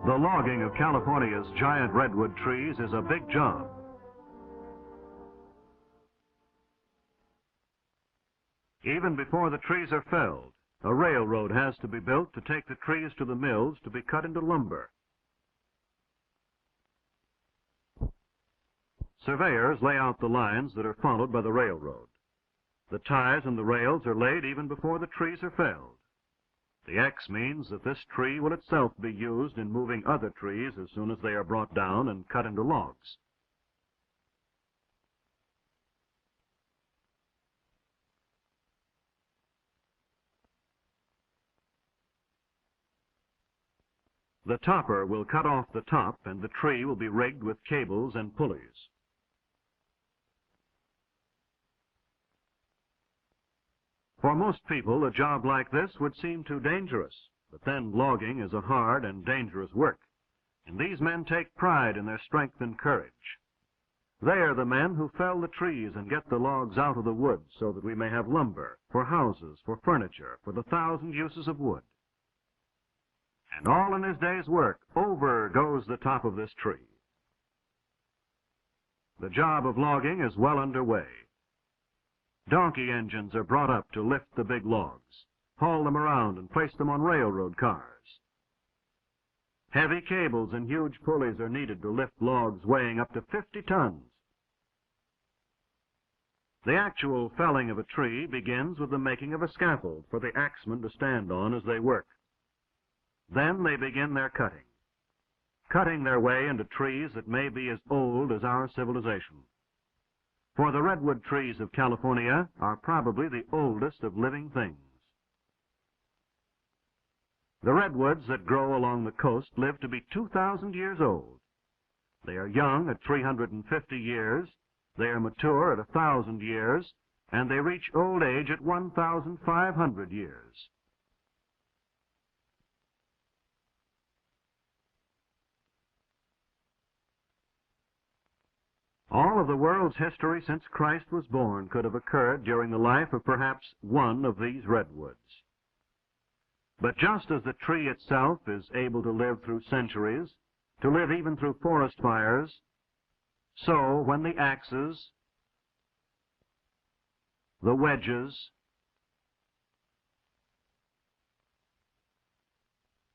The logging of California's giant redwood trees is a big job. Even before the trees are felled, a railroad has to be built to take the trees to the mills to be cut into lumber. Surveyors lay out the lines that are followed by the railroad. The ties and the rails are laid even before the trees are felled. The X means that this tree will itself be used in moving other trees as soon as they are brought down and cut into logs. The topper will cut off the top, and the tree will be rigged with cables and pulleys. For most people, a job like this would seem too dangerous, but then logging is a hard and dangerous work, and these men take pride in their strength and courage. They are the men who fell the trees and get the logs out of the wood so that we may have lumber, for houses, for furniture, for the 1,000 uses of wood. And all in his day's work, over goes the top of this tree. The job of logging is well underway. Donkey engines are brought up to lift the big logs, haul them around and place them on railroad cars. Heavy cables and huge pulleys are needed to lift logs weighing up to 50 tons. The actual felling of a tree begins with the making of a scaffold for the axemen to stand on as they work. Then they begin their cutting their way into trees that may be as old as our civilization. For the redwood trees of California are probably the oldest of living things. The redwoods that grow along the coast live to be 2,000 years old. They are young at 350 years, they are mature at 1,000 years, and they reach old age at 1,500 years. All of the world's history since Christ was born could have occurred during the life of perhaps one of these redwoods. But just as the tree itself is able to live through centuries, to live even through forest fires, so when the axes, the wedges,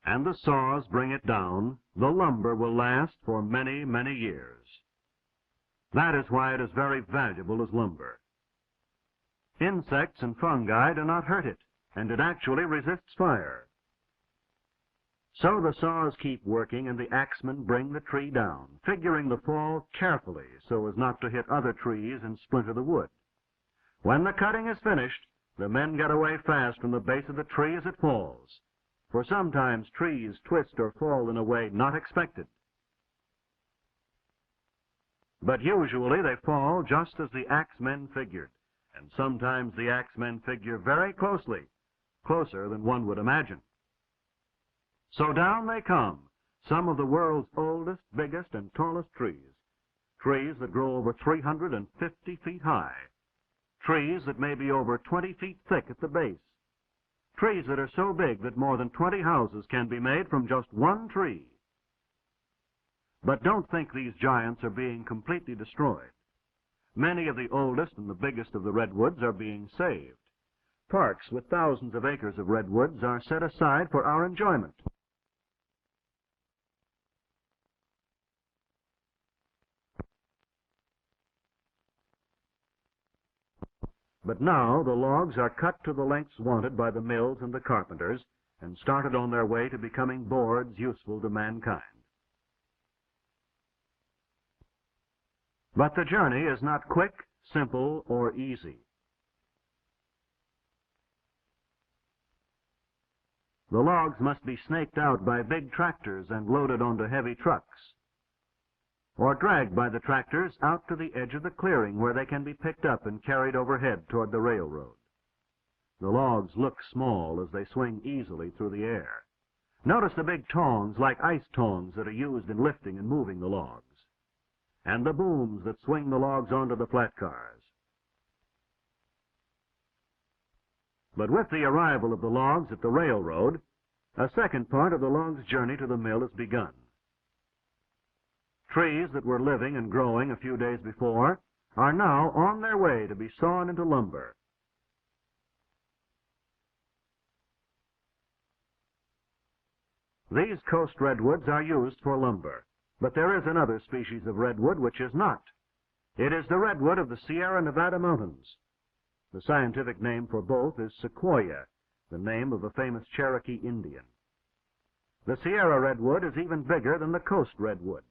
and the saws bring it down, the lumber will last for many, many years. That is why it is very valuable as lumber. Insects and fungi do not hurt it, and it actually resists fire. So the saws keep working and the axemen bring the tree down, figuring the fall carefully so as not to hit other trees and splinter the wood. When the cutting is finished, the men get away fast from the base of the tree as it falls, for sometimes trees twist or fall in a way not expected. But usually they fall just as the axemen figured, and sometimes the axemen figure very closely, closer than one would imagine. So down they come, some of the world's oldest, biggest, and tallest trees that grow over 350 feet high, trees that may be over 20 feet thick at the base, trees that are so big that more than 20 houses can be made from just one tree. But don't think these giants are being completely destroyed. Many of the oldest and the biggest of the redwoods are being saved. Parks with thousands of acres of redwoods are set aside for our enjoyment. But now the logs are cut to the lengths wanted by the mills and the carpenters and started on their way to becoming boards useful to mankind. But the journey is not quick, simple, or easy. The logs must be snaked out by big tractors and loaded onto heavy trucks, or dragged by the tractors out to the edge of the clearing where they can be picked up and carried overhead toward the railroad. The logs look small as they swing easily through the air. Notice the big tongs, like ice tongs, that are used in lifting and moving the logs, and the booms that swing the logs onto the flat cars. But with the arrival of the logs at the railroad, A second part of the log's journey to the mill has begun. Trees that were living and growing a few days before are now on their way to be sawn into lumber. These coast redwoods are used for lumber, but there is another species of redwood which is not. It is the redwood of the Sierra Nevada mountains. The scientific name for both is sequoia, the name of a famous Cherokee Indian. The Sierra redwood is even bigger than the coast redwood.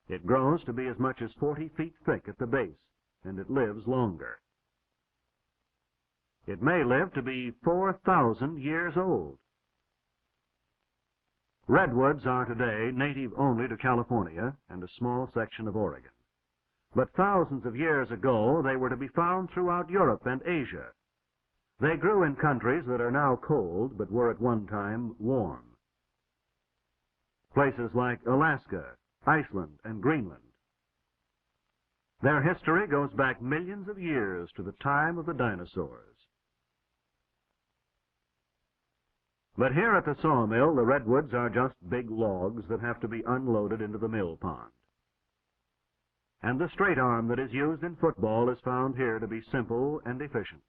It grows to be as much as 40 feet thick at the base, and it lives longer. It may live to be 4,000 years old. Redwoods are today native only to California and a small section of Oregon. But thousands of years ago, they were to be found throughout Europe and Asia. They grew in countries that are now cold, but were at one time warm. Places like Alaska, Iceland, and Greenland. Their history goes back millions of years to the time of the dinosaurs. But here at the sawmill, the redwoods are just big logs that have to be unloaded into the mill pond. And the straight arm that is used in football is found here to be simple and efficient.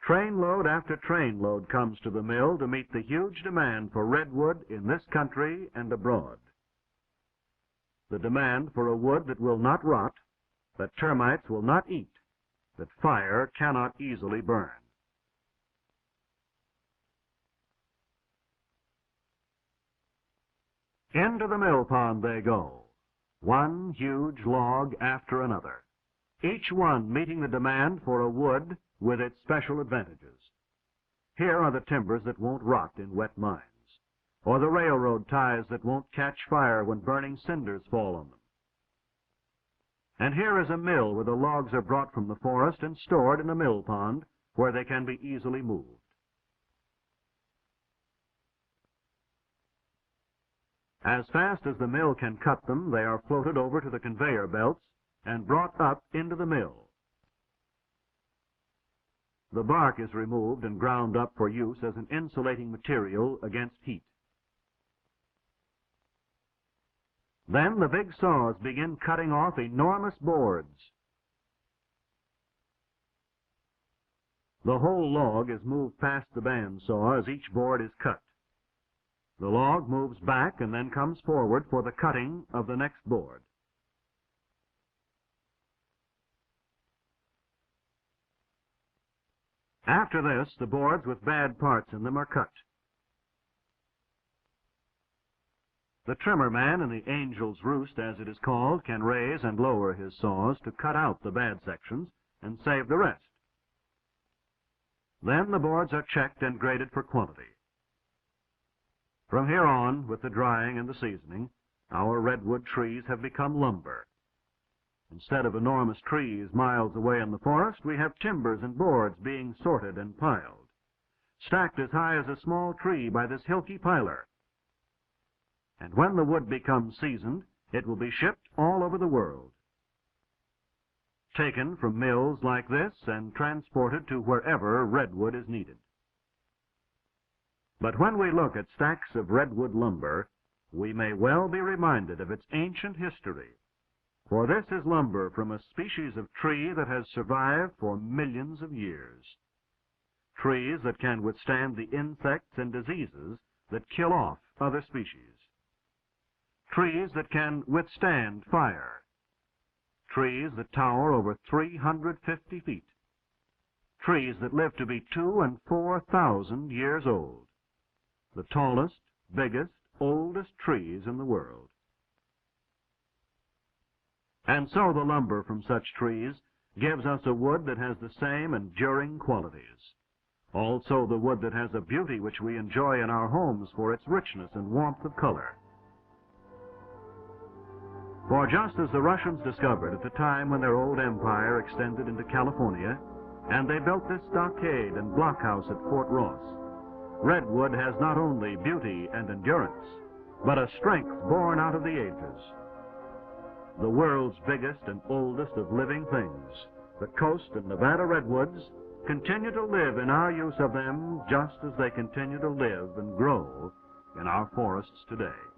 Trainload after trainload comes to the mill to meet the huge demand for redwood in this country and abroad. The demand for a wood that will not rot, that termites will not eat, that fire cannot easily burn. Into the mill pond they go, one huge log after another, each one meeting the demand for a wood with its special advantages. Here are the timbers that won't rot in wet mines, or the railroad ties that won't catch fire when burning cinders fall on them. And here is a mill where the logs are brought from the forest and stored in a mill pond where they can be easily moved. As fast as the mill can cut them, they are floated over to the conveyor belts and brought up into the mill. The bark is removed and ground up for use as an insulating material against heat. Then the big saws begin cutting off enormous boards. The whole log is moved past the bandsaw as each board is cut. The log moves back and then comes forward for the cutting of the next board. After this, the boards with bad parts in them are cut. The trimmer man in the angel's roost, as it is called, can raise and lower his saws to cut out the bad sections and save the rest. Then the boards are checked and graded for quality. From here on, with the drying and the seasoning, our redwood trees have become lumber. Instead of enormous trees miles away in the forest, we have timbers and boards being sorted and piled, stacked as high as a small tree by this hilky piler. And when the wood becomes seasoned, it will be shipped all over the world, taken from mills like this and transported to wherever redwood is needed. But when we look at stacks of redwood lumber, we may well be reminded of its ancient history, for this is lumber from a species of tree that has survived for millions of years. Trees that can withstand the insects and diseases that kill off other species. Trees that can withstand fire. Trees that tower over 350 feet. Trees that live to be 2,000 and 4,000 years old. The tallest, biggest, oldest trees in the world. And so the lumber from such trees gives us a wood that has the same enduring qualities. Also the wood that has a beauty which we enjoy in our homes for its richness and warmth of color. For just as the Russians discovered at the time when their old empire extended into California, and they built this stockade and blockhouse at Fort Ross, redwood has not only beauty and endurance, but a strength born out of the ages. The world's biggest and oldest of living things, the Coast and Nevada redwoods, continue to live in our use of them just as they continue to live and grow in our forests today.